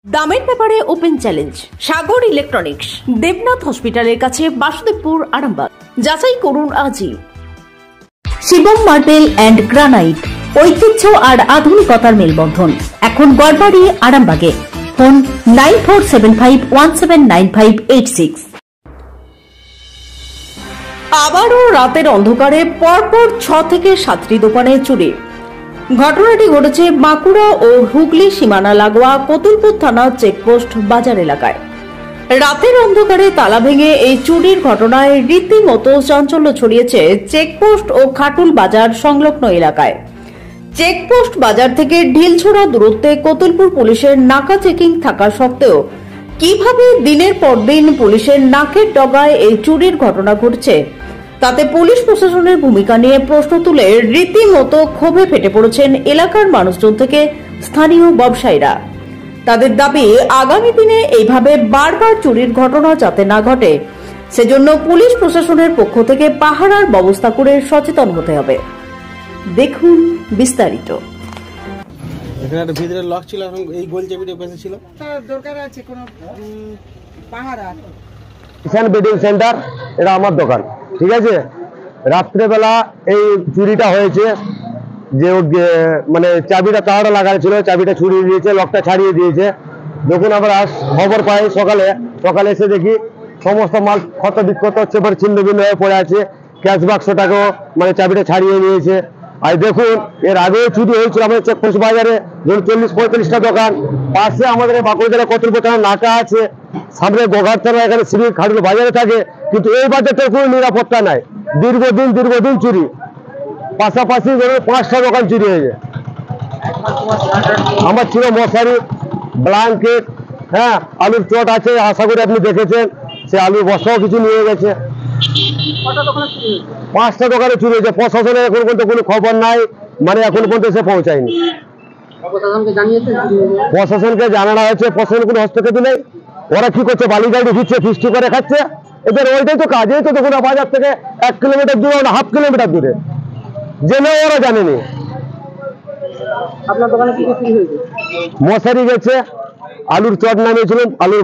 দামের ব্যাপারে open challenge সাগর electronics, Debnath হসপিটালের কাছে, বাসুদেবপুর, আরামবাগ। যাচাই করুন আজই। শিবম মার্বেল অ্যান্ড গ্রানাইট, ঐতিহ্য আর আধুনিকতার মেলবন্ধন, এখন গড়বাড়ি, আরামবাগে। ফোন 9475179586। আবারও রাতের অন্ধকারে পরপর 6 থেকে 7টি দোকানে চুরি। ঘটনাটি ঘটেছে বাঁকুড়া ও হুগলি সীমানা লাগোয়া কতুলপুর থানা চেকপোস্ট বাজার এলাকায়। রাতের অন্ধকারে তালা ভেঙে এই চুরির ঘটনায় রীতিমতো চাঞ্চল্য ছড়িয়েছে চেকপোস্ট ও খাটুল বাজার সংলগ্ন এলাকায়। চেকপোস্ট বাজার থেকে ঢিলছোড়া দূরত্বে কতুলপুর পুলিশের নাকা চেকিং থাকা সত্ত্বেও কিভাবে দিনের পর দিন পুলিশের নাকের ডগায় এই চুরির ঘটনা ঘটছে, তাতে পুলিশ প্রশাসনের ভূমিকা নিয়ে প্রশ্ন তুলে রীতিমতো ক্ষোভে ফেটে পড়েছেন এলাকার মানুষজন থেকে স্থানীয় ব্যবসায়ীরা। তাদের দাবি, আগামী দিনে এইভাবে বারবার চুরির ঘটনা যাতে না ঘটে, সেজন্য পুলিশ প্রশাসনের পক্ষ থেকে পাহারার ব্যবস্থা করে সচেতন হতে হবে। দেখুন বিস্তারিত। এখানে একটা ভিতরে লক ছিল, এখন এই গোল চাবিটা বেঁচে ছিল। দরকার আছে কোনো পাহারা। কিষান বেডিং সেন্টার, এটা আমার দোকান, ঠিক আছে। রাত্রেবেলা এই চুরিটা হয়েছে, যে মানে চাবিটা তাড়া লাগানো ছিল, চাবিটা ছুড়িয়ে দিয়েছে, লকটা ছাড়িয়ে দিয়েছে। যখন আমরা খবর পাই সকালে এসে দেখি সমস্ত মাল ক্ষত বিক্ষত হচ্ছে, ছিন্ন ভিন্ন হয়ে পড়ে আছে। ক্যাশ বাক্সটাকেও মানে চাবিটা ছাড়িয়ে নিয়েছে। আর দেখুন, এর আগেও চুরি হয়েছিল আমাদের চেকপোস্ট বাজারে, ধরুন 40-45টা দোকান। পাশে আমাদের বাঁকুড়া জেলা কতুলপুর থানা নাকা আছে, সামনে গোঘাট থানা, এখানে সিভিল খাটুল বাজারে থাকে, কিন্তু এই বাজারটার কোনো নিরাপত্তা নাই। দীর্ঘদিন চুরি। পাশাপাশি ধরুন 5টা দোকান চুরি হয়েছে। আমার ছিল মশারি, ব্ল্যাঙ্কেট, হ্যাঁ, আলুর চট আছে, আশা করি আপনি দেখেছেন। সে আলুর বস্তাও কিছু নিয়ে গেছে। 5টা দোকানে চুরি হয়েছে। প্রশাসনের এখন পর্যন্ত কোনো খবর নাই, মানে এখন পর্যন্ত সে পৌঁছায়নি। প্রশাসনকে জানানো হয়েছে, প্রশাসন কোনো হস্তক্ষেপ নেই। ওরা কি করছে, বালি গাড়ি দিচ্ছে, ফিস্টি করে খাচ্ছে। এদের ওইটাই তো কাজ। এই তো দেখুন, বাজার থেকে 1 কিলোমিটার দূরে, 1/2 কিলোমিটার দূরে, জেনেও ওরা জানেনি। আপনার দোকানে কি চুরি হয়েছে? মশারি গেছে, আলুর চট নামিয়েছিলাম, আলুর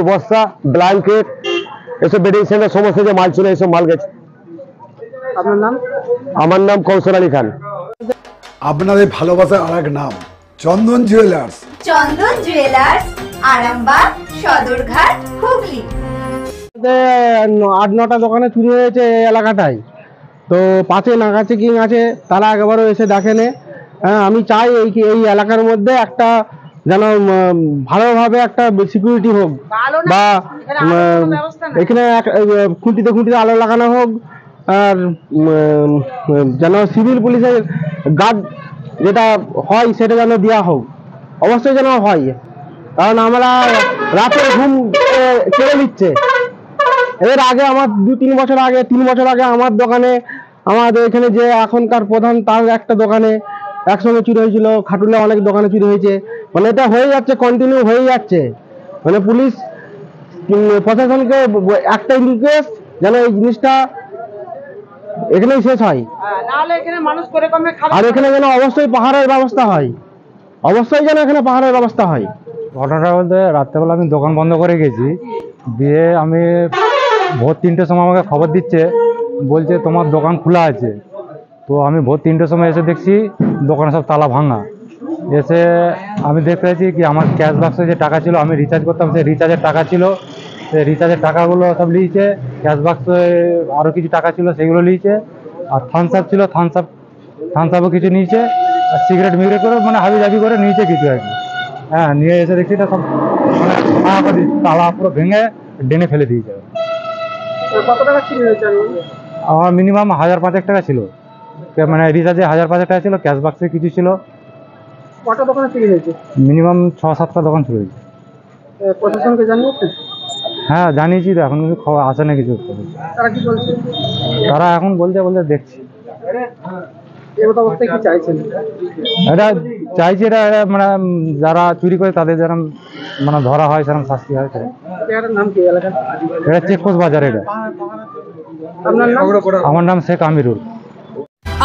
বস্তা, ব্ল্যাঙ্কেট, এসব বেডিং সেন্টার সমস্ত যে মাল ছিল, এইসব মাল গেছে। আপনার নাম? আমার নাম কৌশল আলী খান। আপনাদের ভালোবাসার আর এক নাম চন্দন জুয়েলার্স। চন্দন জুয়েলার্স, আরামবাগ, সদরঘাট, হুগলি। 8-9টা দোকানে চুরি হয়েছে এই এলাকাটায়। তো পাশে নাকা চেকিং আছে, তারা একবারও এসে দেখেনে। হ্যাঁ, আমি চাই এই এলাকার মধ্যে একটা যেন ভালোভাবে একটা সিকিউরিটি হোক, বা এখানে খুঁটিতে আলো লাগানো হোক, আর যেন সিভিল পুলিশের গার্ড যেটা হয় সেটা যেন দেওয়া হোক, অবশ্যই যেন হয়। কারণ আমরা রাতের ঘুম কেড়ে নিচ্ছে। এর আগে আমার 2-3 বছর আগে, 3 বছর আগে আমার দোকানে, আমাদের এখানে যে এখনকার প্রধান, তার একটা দোকানে একসঙ্গে চুরি হয়েছিল। খাটুলে অনেক দোকানে চুরি হয়েছে। মানে এটা হয়ে যাচ্ছে, কন্টিনিউ হয়ে যাচ্ছে। মানে পুলিশ প্রশাসনকে একটা রিকোয়েস্ট, যেন এই জিনিসটা এখানেই শেষ হয়। আর এখানে যেন অবশ্যই পাহাড়ের ব্যবস্থা হয়, অবশ্যই যেন এখানে পাহাড়ের ব্যবস্থা হয়। ঘটনাটা বলতে, রাত্রেবেলা আমি দোকান বন্ধ করে গেছি, দিয়ে আমি ভোর 3টের সময় আমাকে খবর দিচ্ছে, বলছে তোমার দোকান খোলা আছে। তো আমি ভোর 3টের সময় এসে দেখছি দোকানে সব তালা ভাঙা। এসে আমি দেখতে পাচ্ছি কি আমার ক্যাশ বাক্সে যে টাকা ছিল, আমি রিচার্জ করতাম, সেই রিচার্জের টাকা ছিল, সেই রিচার্জের টাকাগুলো সব নিয়েছে। ক্যাশ বাক্সে আরও কিছু টাকা ছিল, সেগুলো নিয়েছে। আর থামস আপ ছিল, থামস আপও কিছু নিয়েছে। আর সিগারেট মিগারেট করে মানে হাবি করে নিয়েছে কিছু আর কি। হ্যাঁ, নিয়ে এসে দেখছি এটা সব মানে তালা পুরো ভেঙে ডেনে ফেলে দিয়েছে। কত টাকা চুরি হয়েছে? আমার মিনিমাম 1005 টাকা ছিল, মানে রিচার্জে 1005 টাকা ছিল, ক্যাশ বাক্সে কিছু ছিল। কটা দোকানে চুরি হয়েছে? মিনিমাম 6-7টা দোকান চুরি হয়েছে। প্রশাসনকে জানিয়েছেন? হ্যাঁ, জানিয়েছি তো, এখন কিন্তু খবর আসে না কিছু। তারা কি বলছে? তারা এখন বলতে দেখছি। এমত অবস্থায় কি চাইছেন? এটা চাইছি, এটা মানে যারা চুরি করে তাদের যেরকম মানে ধরা হয়, সেরকম শাস্তি হয়। এটার নাম কি এলাকা? এটা চেকপোস্ট বাজার। এটা আপনার নাম? আমার নাম শেখ আমিরুল।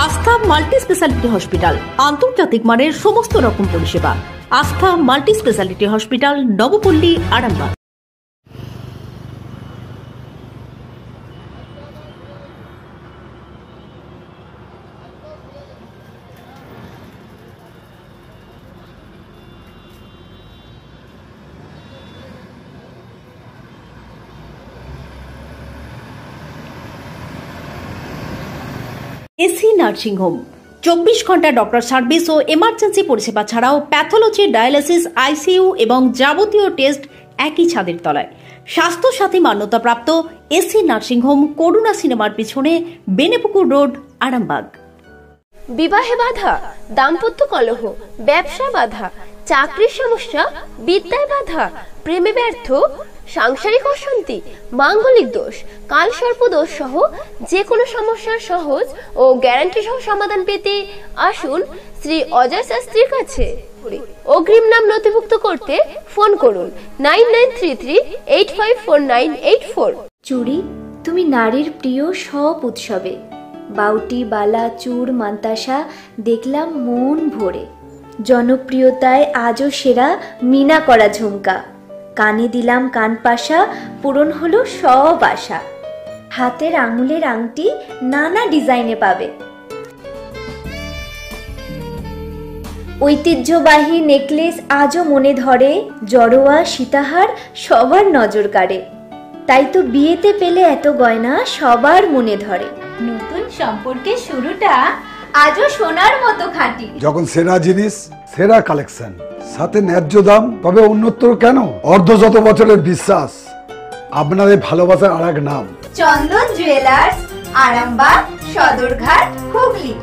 আস্থা মাল্টি স্পেশালিটি হসপিটাল, আন্তর্জাতিক মানের সমস্ত রকম পরিষেবা। আস্থা multi speciality hospital, Nabapalli, Arambagh. AC nursing home 24 ঘন্টা ডক্টর সার্ভিস ও এমার্জেন্সি পরিষেবা ছাড়াও প্যাথোলজি, ডায়ালিসিস, আইসিইউ এবং যাবতীয় টেস্ট একই ছাদের তলায়। স্বাস্থ্য সাথী মান্যতাপ্রাপ্ত এসি নার্সিংহোম, করুণা সিনেমার পিছনে, বেনেপুকুর রোড, আরামবাগ। বিবাহে বাধা, দাম্পত্য কলহ, ব্যবসা বাধা, চাকরির সমস্যা, বিদ্যায় বাধা, প্রেমে ব্যর্থ, সাংসারিক অশান্তি, মাঙ্গলিক দোষ, কালসর্প দোষ সহ যে কোনো সমস্যার সহজ ও গ্যারান্টি সহ সমাধান পেতে আসুন শ্রী অজয় শাস্ত্রীর কাছে। অগ্রিম নাম নথিভুক্ত করতে ফোন করুন 9933854984। চুড়ি, তুমি নারীর প্রিয় সব উৎসবে। বাউটি, বালা, চূড়, মান্তাসা দেখলাম মন ভরে। জনপ্রিয়তায় আজও সেরা মিনা করা ঝুমকা। কানে দিলাম কানপাশা, পূরণ হলো সব আশা। হাতের আঙুলের আংটি নানা ডিজাইনে পাবে। ঐতিহ্যবাহী নেকলেস আজও মনে ধরে। জড়োয়া, সীতাহার সবার নজর কাড়ে। তাই তো বিয়েতে পেলে এত গয়না সবার মনে ধরে। নতুন সম্পর্কের শুরুটা আজও সোনার মতো খাঁটি। যখন সেরা জিনিস, সেরা কালেকশন, সাথে ন্যায্য দাম, তবে উন্নতর কেন? অর্ধশত বছরের বিশ্বাস, আপনাদের ভালোবাসার আর এক নাম। চন্দন জুয়েলার্স, আরামবাগ, সদরঘাট, হুগলি।